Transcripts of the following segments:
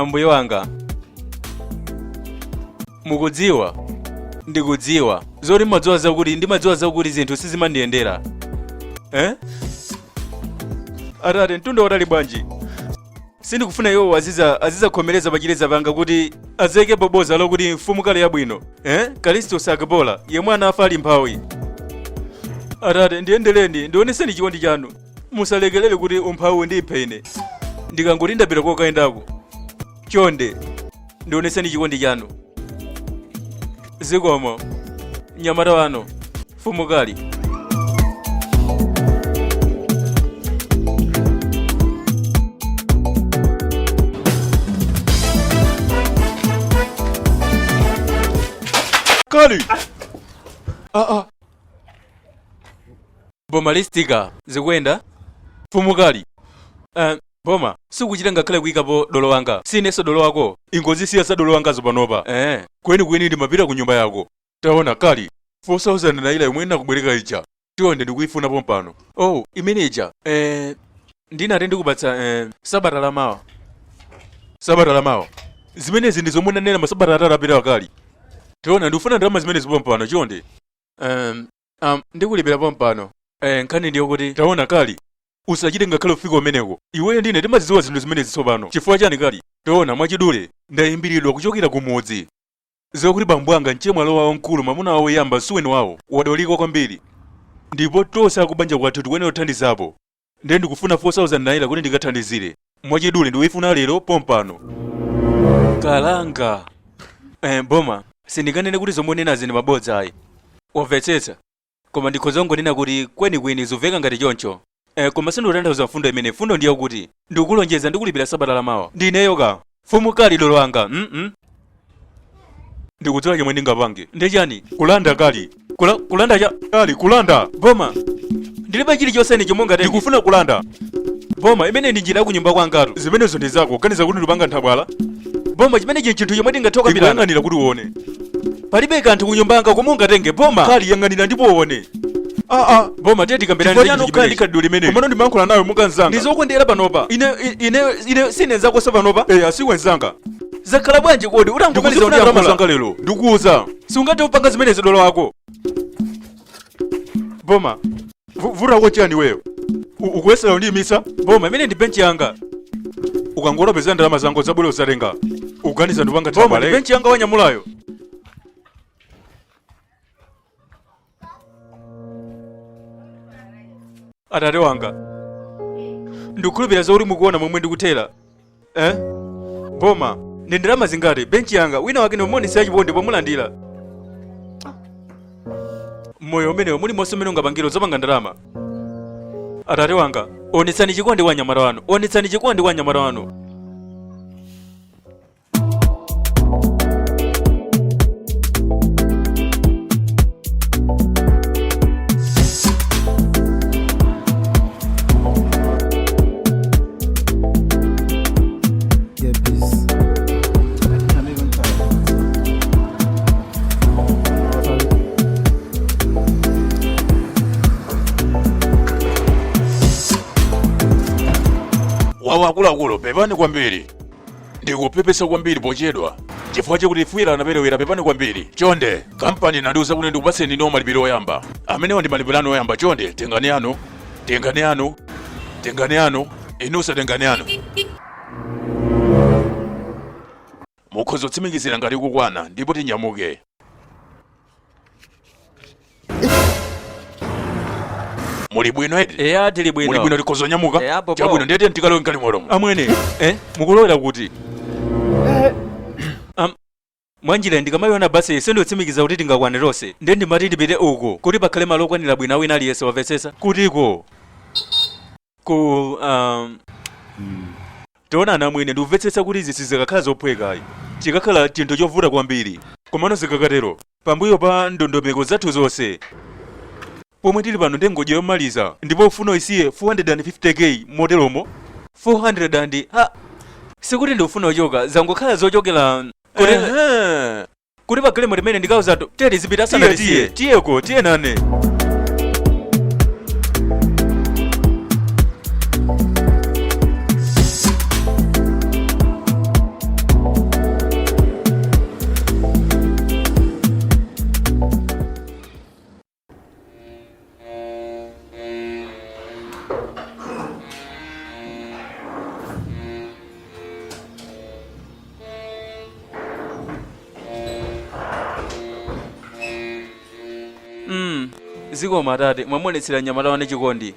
Ambuye wanga, mukudziwa, ndikudziwa zoti ndimadziwa zakuti zinthu sizimandiyendera. Atate mtunda watali bwanji. Sindikufuna iwo azizakhomereza pachileza panga kuti azeke boboza lokuti mfumukali yabwino. Kalisto sakapola yemwe anafa ali mphawi. Atate ndiyendereni ndioneseni chikondi chanu. Musalekelere kuti umphawi ndiphe ine. Ndikangoti ndapita kokayendako. Chonde ndioneseni chikondi chanu. Zikomo nyamata wano mfumukali. Kali! Boma listika zikwenda mfumukali. Boma sikuchita ngakhale kuyikapo dolo wanga. Sineso dolo wako ingozi siyasa dolo wanga zopanopa. Kweni ndimapita ku nyumba yako. Taona Kali 4000 naira yomwe ndakubwereka ija. Tionde ndikuyifuna pompano. Oh imeneja ndinati ndikupatsa sabata lamawa. Sabata lamawa zimenezi ndi zomwe nanena masabata atatu apitawa Kali. Taona ndikufuna ndalama zimenezi pompano chonde. Ndikulipira pompano. Nkhani ndiyo kuti taona Kali usachite ngakhale ufika umeneko. Iweyo ndine timazidziwa zinthu zimenezi tsopano. Chifukwa chani Kali? Taona mwachidule ndayimbiridwa kuchokera kumudzi zokuti bambo anga mchemwalo wawo mkulu mwamuna wawo yamba suweni wawo wadolika kwambiri, ndipo tonse akubanja kwathu tikuyenera kuthandizapo. Ndiye ndikufuna 4000 naira kuti ndikathandizire. Mwachidule ndiwifuna lero pompano. Kalanga boma sindikanene kuti zomwe nenazi ndi mabodza ayi. Wamvetsetsa? Koma ndikhoza ngonena kuti kwenikweni zimveka ngati choncho. Koma sinditanthauza mfundo imene. Fundo ndiyo kuti ndikulonjeza ndikulipira sabata lamawa. Ndineyo ka mfumukali dolo wanga. Ndikudziwa chomwe ndingapange. Ndechani? Kulanda Kali. Kulanda cha Kali kulanda. Boma ndilibe chilichonse ine chomwe ngatenge. Ndikufuna kulanda. Boma imene ndi njira ku nyumba kwangatu. Zimenezo ndi zako. Kaniza kuti ndipanga nthabwala. Boma chimene chinthu chomwe ndingathoka bila. Ndiyang'anira kuti uone. Palibe kanthu ku nyumba yanga komwe ungatenge. Boma Kali yang'anira ndipo uone. Boma tete kambirani ndi chimene ndikaduli limene. Komano ndimankhula nayo mukanzanga. Ndizokondera panopa. Ine sinenza kosa panopa. Asiwenzanga. Zakhala bwanji kodi utangomaliza ndi amazanga lero. Ndikuuza. Sungate upanga zimenezi dolo wako. Boma vura kochani wewe. Ukuwesera ndi misa? Boma imene ndi benchi yanga. Ukangora peza ndalama zango zabule usatenga. Uganiza ndipanga tabale. Boma benchi yanga wanyamulayo. Atate wanga ndikulupira zoti mukuona momwe ndikuthera. Boma ndi ndalama zingati benchi yanga wina wake ndimonesa chipondi pomulandira. Moyo umenewo muli monse umene ungapangiro zopanga ndalama. Atate wanga onetsani chikondi kwa nyamata wanu. Onetsani chikondi kwa nyamata wanu. Akuluakulu pepani kwambiri. Ndikupepesa kwambiri pochedwa. Chifukwa chakuti fuira anaperewera pepani kwambiri. Chonde kampani nandiuza kuti ndikupatseni ino malipiro oyamba. Amenewa ndi malipiro anu oyamba. Chonde tengani anu. Inusa tengani anu. Mukhoza kutsimikizira ngati kukwana ndipo tinyamuke. Muli bwino eti? Eya tili bwino. Muli bwino likozo nyamuka? Chabwino ndiyete ntikalowe nkali mwalomo. Amwene mukulowera kuti? Mwanjira ndikamayiona basi ise ndikutsimikiza kuti tingakwane tonse. Ndiye ndimati ndipite uko kuti pakhale malo okwanira bwino wina aliyense wamvetsetsa. Kutiko tiona amwene ndikumvetsetsa kuti izi sizikakhala zophwekayi. Chikakhala chinthu chovuta kwambiri. Komano zikakatero pambuyo pa ndondomeko zathu zonse. Pomwe tili pano ndengodya yomaliza ndipo ufuna isiye 450k moteromo 400 sikuti ndikufuna kuchoka zangokhala zochokera kuti pakhale limene ndikauza tete zipita sana tiyeko tiye nane. Ziko matate mwamuonetsera nyamata wane chikondi.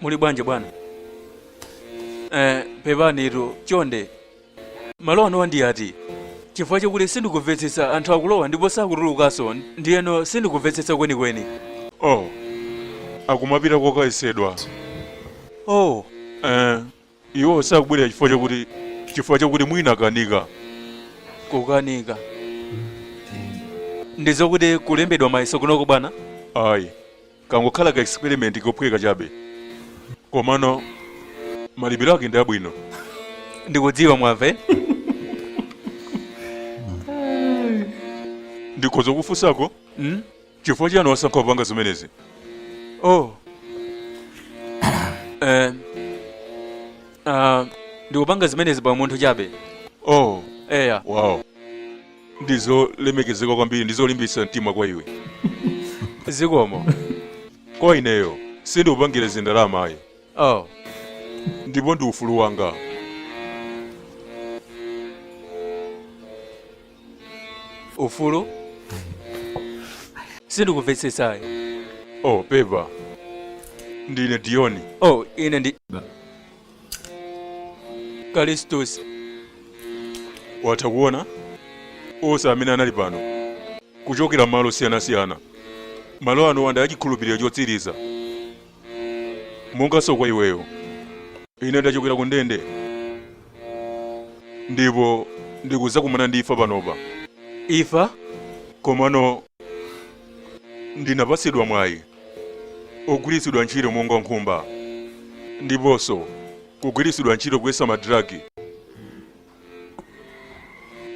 Muli bwanje bwana? Pepanitu chonde. Malo ano ndi ati. Chifukwa chakuti sindikumvetsetsa anthu akulowa ndipo sakutulukanso ndiyeno sindikumvetsetsa kwenikweni. Oh. Akumapita kokayesedwa. Oh. Iwo sakubwera chifukwa chakuti mwina akanika. Kukanika. Ndizokuti kulembedwa mayeso kunoko bwana? Ayi. Kangokhala ka experiment kophweka chabe. Komano malipiro ake ndi abwino. Ndikudziwa mwamve? Ndikhoza kufunsako? Chifukwa chiyani wasankha kupanga zimenezi? Oh. Ndikupanga zimenezi pa munthu chabe. Oh. Eya. Wow. Ndizolemekezeka kwambiri, ndizolimbitsa mtima kwa iwe. Zikomo. Kwa ineyo sindikupangira zindalama ayi. Oh. Ndipo ndi ufulu wanga. Ufulu? Sindikumvetsetsa. Oh, Pepa. Ndine Dioni. Oh, ine ndi Kalistus. Watha kuona? Onse amene anali pano kuchokera malo siyanasiyana. Malo ano wanda achikhulupiriro chotsiriza. Monganso kwa iweyo. Ine ndachokera ku ndende. Ndipo ndikuzakumana ndi ifa panopa. Ifa? Komano ndinapatsidwa mwayi ogwiritsidwa ntchito monga nkhumba. Ndiponso kugwiritsidwa ntchito kuyesa madragi.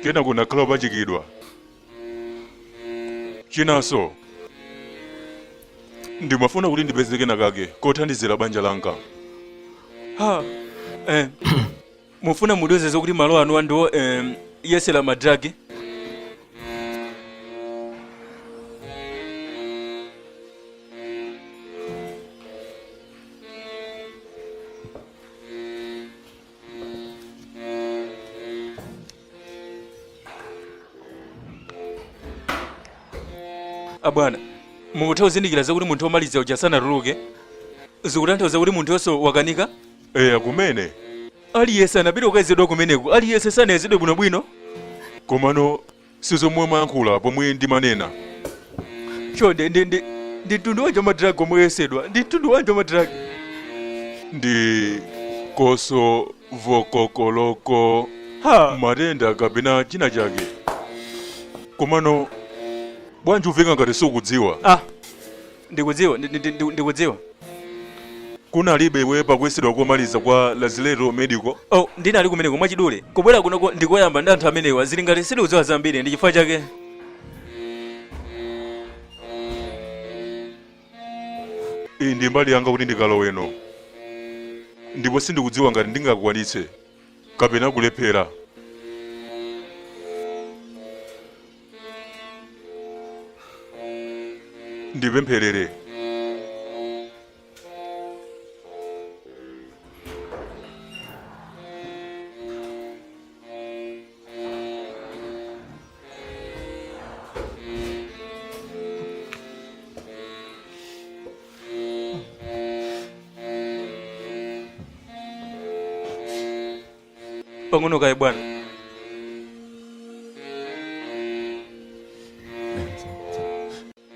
Kena kunakhala pachikidwa. Chinanso ndimafuna kuti ndipezeke nakake kothandizira banja langa. Ha. Mufuna mudiweze kuti malo anu andiwo yesera madragi? Abwana, mukuthauzindikira zakuti munthu omaliza uja sanatuluke? Zikutanthauza kuti munthu yonso wakanika? Kumene. Aliyense anapita kukayezedwa kumeneku, aliyense sanayezedwe bwinobwino. Komano sizomwe mayankhula pomwe ndimanena. Chonde ndi mtundu wanji wamadragi omwe yesedwa, ndi mtundu wanji wamadragi? Ndi koso vokokoloko. Ha! Matenda kapena china chake. Komano bwanji uveka ngati sukudziwa? Ndikudziwa. Kunalibe iwe pakuyesedwa komaliza kwa Lazileto Medical? Oh, ndinali kumeneko mwachidule. Kubwera kunoko ndikoyamba ndi anthu amenewa zili ngati sindikudziwa zambiri ndi chifukwa chake. Iyi ndi mbali yanga kuti ndikaloweno. Ndipo sindikudziwa ngati ndingakwanitse kapena kulephera. Ndipempherere. Pang'ono kaye bwana.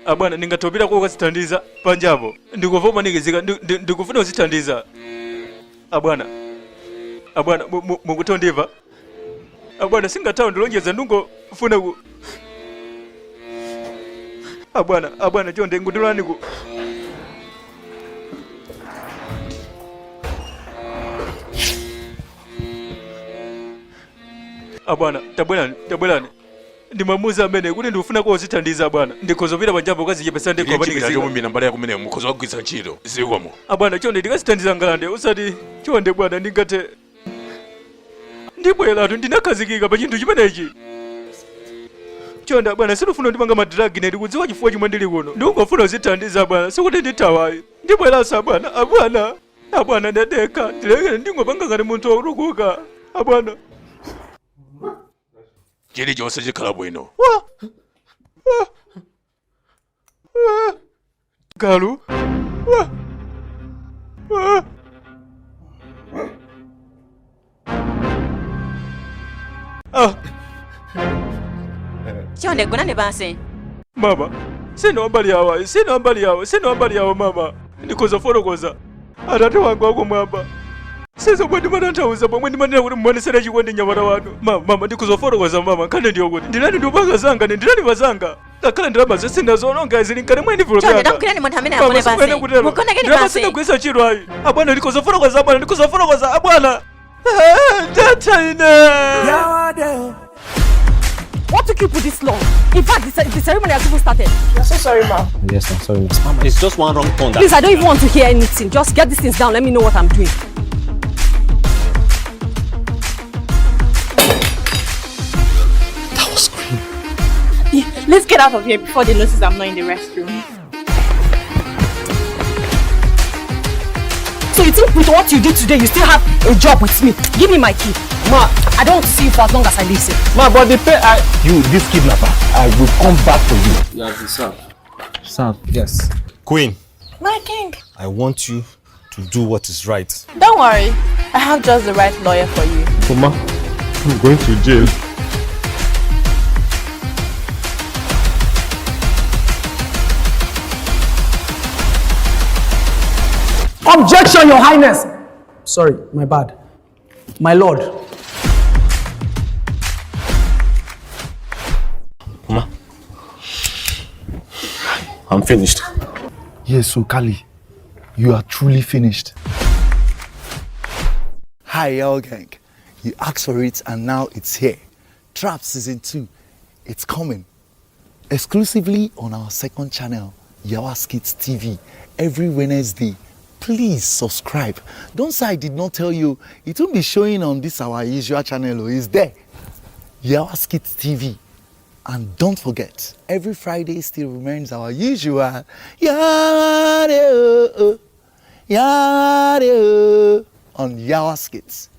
Abwana ningatopita kwa ukazithandiza panjapo. Ndikuva umanikizika ndikufuna uzithandiza. Abwana mukutondiva? Abwana singathawa ndilonjeza ndingofuna ku. Abwana chonde ngundilani ku. Abwana tabwelani. ndimamuza amene kuti ndikufuna kozithandiza bwana ndikhozopita pajambo kaziyepesa ndikobanikizikomumina mbali yakumene mukhoza kugwiritsa ntchito zikomo abwana chonde ndikazithandiza ngalande usati chonde bwana ndingate ndibweratu ndinakhazikika pa chinthu chimenechi chonde bwana sinufuna ndipanga madragi ne ndikudziwa chifukwa chimwe ndili kuno ndikungofuna kuzithandiza bwana sikuti ndithawayi ndibweranso abwana ndadekha ndilekere ndingopanga ngati munthu worukuka abwana chilichonse chikhala bwino galu chonde gona ne banse mama sino mbali yawo mama ndikuzoforokoza atate wanga wakumwamba sizomwe ndimatanthauza pomwe ndimanena kuti mmonesera chikondi nyamata wanu mama ndikuzoforokoza mama nkhani ndiyokuti ndinani ndiupanga zanga ndinani pazanga takhala ndalama zonse ndazononga zili nkati mwe ndivulo chonde ndamukirani munthu amene akone banse mukonekeni banse ndikugwisa chiro ayi abwana ndikuzoforokoza abwana Dataine! What took you put this long? In fact, the ceremony has even started. I'm so sorry, ma. Yes, I'm sorry, Miss Mama. It's just one wrong turn. Please, I don't even want to hear anything. Just get these things down. Let me know what I'm doing. That was cream. Yeah, let's get out of here before they notice I'm not in the restroom. So you think with what you did today, you still have a job with me? Give me my key. Ma, I don't want to see you for as long as I live here. Ma, but the pay you, this kidnapper, I will come back for you. You have to serve. Serve, yes. Queen, My king. I want you to do what is right. Don't worry. I have just the right lawyer for you. Mama, I'm going to jail. Objection, Your Highness! Sorry, my bad. My lord. Mama, I'm finished. Yes, so Kali, you are truly finished. Hi, y'all gang. You asked for it and now it's here. Trap Season 2. It's coming. Exclusively on our second channel, Yawa Skits TV, every Wednesday. Please subscribe. Don't say I did not tell you. It won't be showing on this our usual channel. It's there. Yawa Skits TV. And don't forget, every Friday still remains our usual Yare on Yawa Skits.